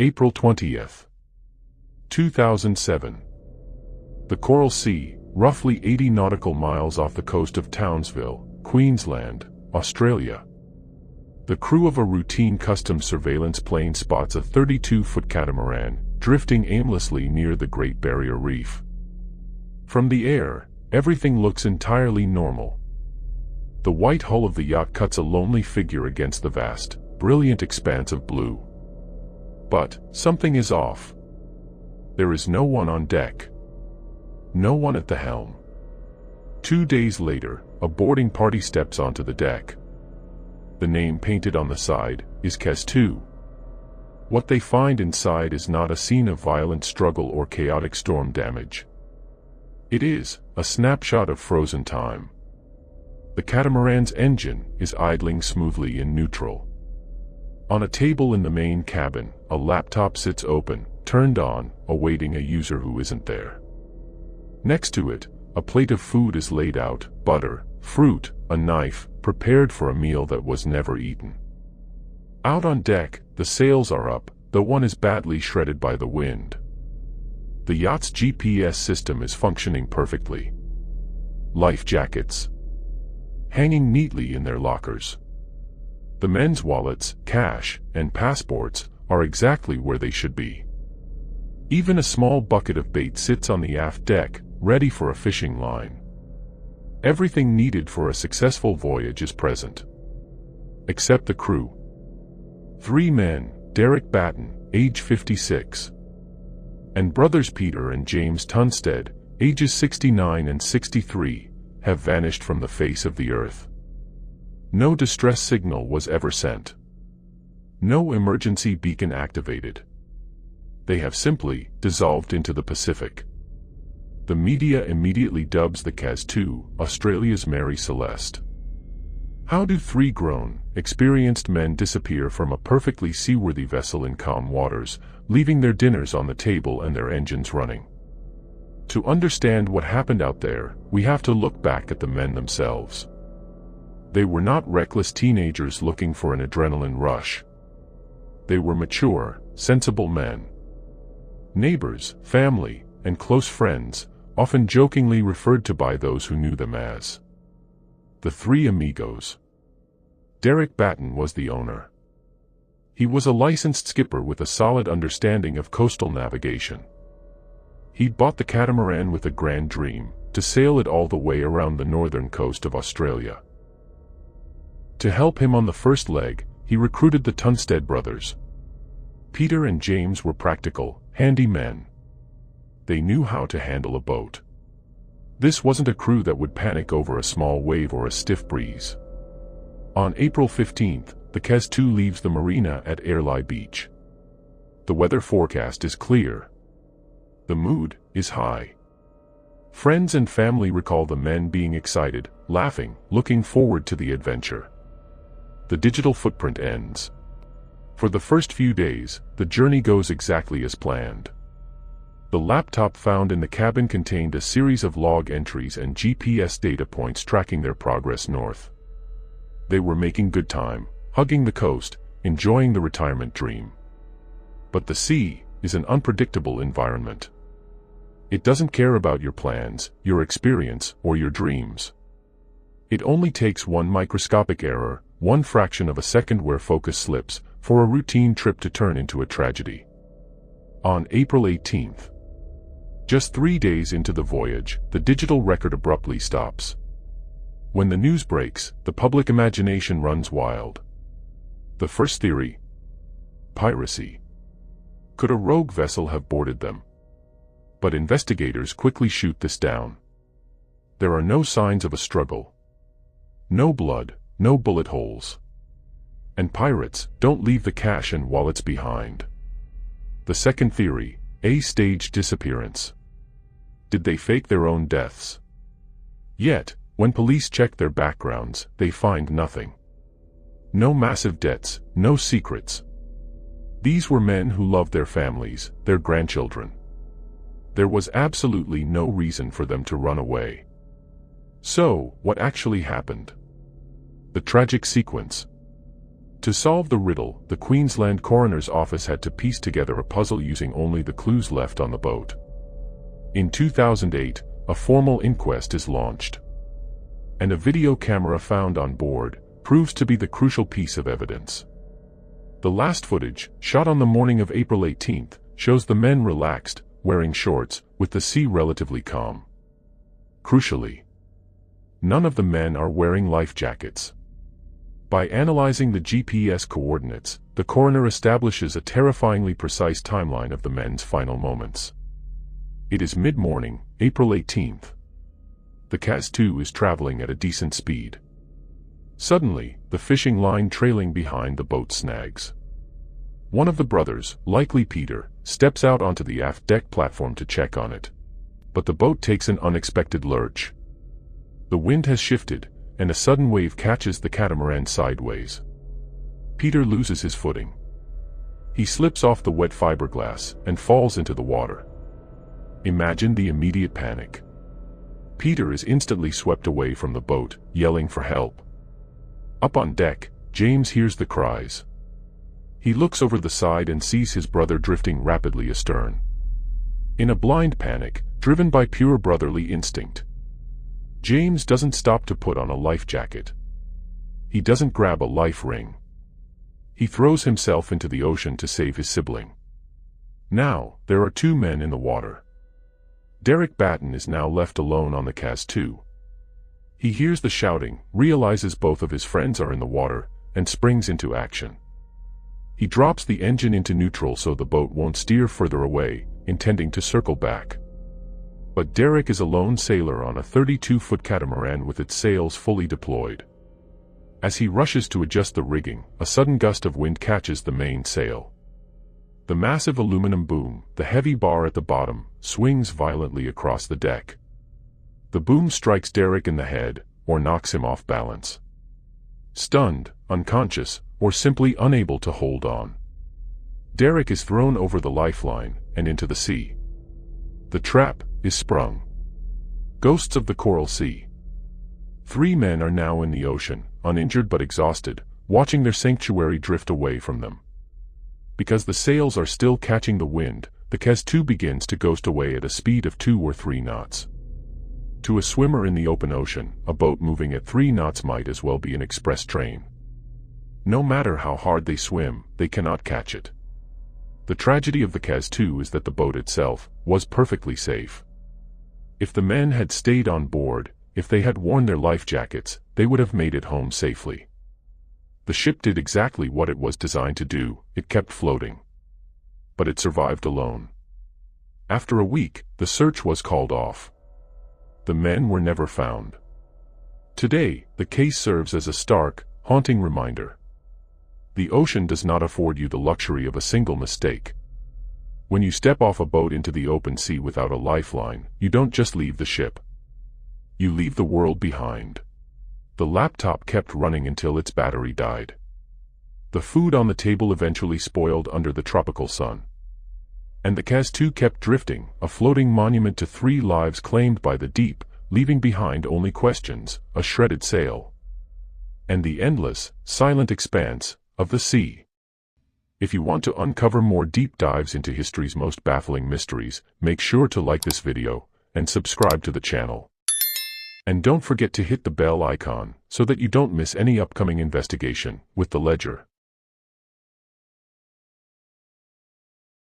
April 20th, 2007. The Coral Sea, roughly 80 nautical miles off the coast of Townsville, Queensland, Australia. The crew of a routine customs surveillance plane spots a 32-foot catamaran, drifting aimlessly near the Great Barrier Reef. From the air, everything looks entirely normal. The white hull of the yacht cuts a lonely figure against the vast, brilliant expanse of blue. But something is off. There is no one on deck. No one at the helm. 2 days later, a boarding party steps onto the deck. The name painted on the side is Kaz II. What they find inside is not a scene of violent struggle or chaotic storm damage. It is a snapshot of frozen time. The catamaran's engine is idling smoothly in neutral. On a table in the main cabin, a laptop sits open, turned on, awaiting a user who isn't there. Next to it, a plate of food is laid out, butter, fruit, a knife, prepared for a meal that was never eaten. Out on deck, the sails are up, though one is badly shredded by the wind. The yacht's GPS system is functioning perfectly. Life jackets hanging neatly in their lockers. The men's wallets, cash, and passports are exactly where they should be. Even a small bucket of bait sits on the aft deck, ready for a fishing line. Everything needed for a successful voyage is present. Except the crew. 3 men, Batten, age 56, and brothers Peter and James Tunstead, ages 69 and 63, have vanished from the face of the earth. No distress signal was ever sent. No emergency beacon activated. They have simply dissolved into the Pacific. The media immediately dubs the Kaz II, Australia's Mary Celeste. How do 3 grown, experienced men disappear from a perfectly seaworthy vessel in calm waters, leaving their dinners on the table and their engines running? To understand what happened out there, we have to look back at the men themselves. They were not reckless teenagers looking for an adrenaline rush. They were mature, sensible men. Neighbors, family, and close friends, often jokingly referred to by those who knew them as the 3 amigos. Batten was the owner. He was a licensed skipper with a solid understanding of coastal navigation. He'd bought the catamaran with a grand dream, to sail it all the way around the northern coast of Australia. To help him on the first leg, he recruited the Tunstead brothers. Peter and James were practical, handy men. They knew how to handle a boat. This wasn't a crew that would panic over a small wave or a stiff breeze. On April 15th, the Kaz II leaves the marina at Airlie Beach. The weather forecast is clear. The mood is high. Friends and family recall the men being excited, laughing, looking forward to the adventure. The digital footprint ends. For the first few days, the journey goes exactly as planned. The laptop found in the cabin contained a series of log entries and GPS data points tracking their progress north. They were making good time, hugging the coast, enjoying the retirement dream. But the sea is an unpredictable environment. It doesn't care about your plans, your experience, or your dreams. It only takes one microscopic error, one fraction of a second where focus slips, for a routine trip to turn into a tragedy. On April 18th, just 3 days into the voyage, the digital record abruptly stops. When the news breaks, the public imagination runs wild. The first theory: piracy. Could a rogue vessel have boarded them? But investigators quickly shoot this down. There are no signs of a struggle. No blood, no bullet holes. And pirates don't leave the cash and wallets behind. The second theory: a staged disappearance. Did they fake their own deaths? Yet, when police check their backgrounds, they find nothing. No massive debts, no secrets. These were men who loved their families, their grandchildren. There was absolutely no reason for them to run away. So, what actually happened? The tragic sequence. To solve the riddle, the Queensland coroner's office had to piece together a puzzle using only the clues left on the boat. In 2008, a formal inquest is launched, and a video camera found on board proves to be the crucial piece of evidence. The last footage, shot on the morning of April 18th, shows the men relaxed, wearing shorts, with the sea relatively calm. Crucially, none of the men are wearing life jackets. By analyzing the GPS coordinates, the coroner establishes a terrifyingly precise timeline of the men's final moments. It is mid-morning, April 18th. The Kaz II is traveling at a decent speed. Suddenly, the fishing line trailing behind the boat snags. One of the brothers, likely Peter, steps out onto the aft deck platform to check on it. But the boat takes an unexpected lurch. The wind has shifted, and a sudden wave catches the catamaran sideways. Peter loses his footing. He slips off the wet fiberglass and falls into the water. Imagine the immediate panic. Peter is instantly swept away from the boat, yelling for help. Up on deck, James hears the cries. He looks over the side and sees his brother drifting rapidly astern. In a blind panic, driven by pure brotherly instinct, James doesn't stop to put on a life jacket. He doesn't grab a life ring. He throws himself into the ocean to save his sibling. Now, there are two men in the water. Batten is now left alone on the Kaz II. He hears the shouting, realizes both of his friends are in the water, and springs into action. He drops the engine into neutral so the boat won't steer further away, intending to circle back. But Derek is a lone sailor on a 32-foot catamaran with its sails fully deployed. As he rushes to adjust the rigging, a sudden gust of wind catches the main sail. The massive aluminum boom, the heavy bar at the bottom, swings violently across the deck. The boom strikes Derek in the head, or knocks him off balance. Stunned, unconscious, or simply unable to hold on, Derek is thrown over the lifeline and into the sea. The trap is sprung. Ghosts of the Coral Sea. 3 men are now in the ocean, uninjured but exhausted, watching their sanctuary drift away from them. Because the sails are still catching the wind, the Kaz II begins to ghost away at a speed of 2 or 3 knots. To a swimmer in the open ocean, a boat moving at 3 knots might as well be an express train. No matter how hard they swim, they cannot catch it. The tragedy of the Kaz II is that the boat itself was perfectly safe. If the men had stayed on board, if they had worn their life jackets, they would have made it home safely. The ship did exactly what it was designed to do, it kept floating. But it survived alone. After a week, the search was called off. The men were never found. Today, the case serves as a stark, haunting reminder. The ocean does not afford you the luxury of a single mistake. When you step off a boat into the open sea without a lifeline, you don't just leave the ship. You leave the world behind. The laptop kept running until its battery died. The food on the table eventually spoiled under the tropical sun. And the Kaz II kept drifting, a floating monument to 3 lives claimed by the deep, leaving behind only questions, a shredded sail, and the endless, silent expanse of the sea. If you want to uncover more deep dives into history's most baffling mysteries, make sure to like this video and subscribe to the channel. And don't forget to hit the bell icon so that you don't miss any upcoming investigation with the Ledger.